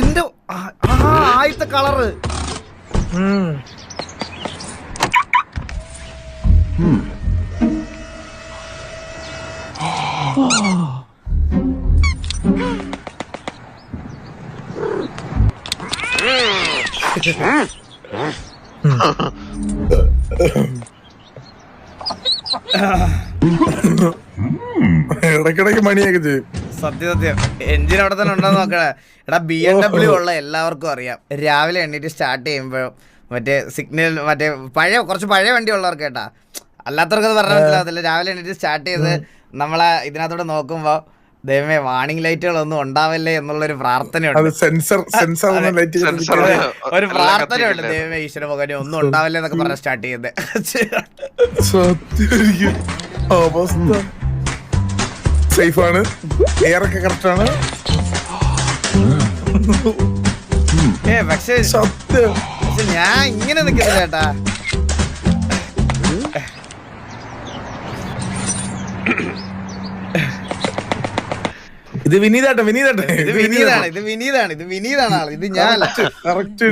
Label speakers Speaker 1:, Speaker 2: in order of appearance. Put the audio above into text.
Speaker 1: എന്റെ ആദ്യത്തെ കളറ്.
Speaker 2: ഇടക്കിടക്ക് മണിയൊക്കെ ചെയ്യും.
Speaker 1: സത്യം എഞ്ചിൻ അവിടെ തന്നെ ഉണ്ടോ നോക്കണേ. എടാ BMW ഉള്ള എല്ലാവർക്കും അറിയാം, രാവിലെ എണ്ണീറ്റ് സ്റ്റാർട്ട് ചെയ്യുമ്പോഴും മറ്റേ സിഗ്നൽ മറ്റേ കുറച്ച് പഴയ വണ്ടി ഉള്ളവർക്ക് കേട്ടാ, അല്ലാത്തവർക്ക് അത് പറഞ്ഞാൽ മനസ്സിലാകത്തില്ല. രാവിലെ എണ്ണീറ്റ് സ്റ്റാർട്ട് ചെയ്ത് നമ്മളെ ഇതിനകത്തോടെ നോക്കുമ്പോ ദൈവമേ വാണിംഗ് ലൈറ്റുകളൊന്നും ഉണ്ടാവല്ലേ എന്നുള്ളൊരു പ്രാർത്ഥനയുണ്ട്. ഒരു പ്രാർത്ഥനയുണ്ട്, ദൈവമേ ഈശ്വര ഭഗവാനെ ഒന്നും ഉണ്ടാവല്ലേ എന്നൊക്കെ പറഞ്ഞ സ്റ്റാർട്ട് ചെയ്യുന്നത്.
Speaker 2: സേഫാണ്, എയറൊക്കെ കറക്റ്റ് ആണ്.
Speaker 1: പക്ഷെ ഞാൻ ഇങ്ങനെ നിൽക്കുന്നില്ല ചേട്ടാ.
Speaker 2: ഇത് വിനീതാണ്
Speaker 1: ഇത് വിനീതാണ് ആള്, ഇത് ഞാൻ
Speaker 2: കറക്റ്റ്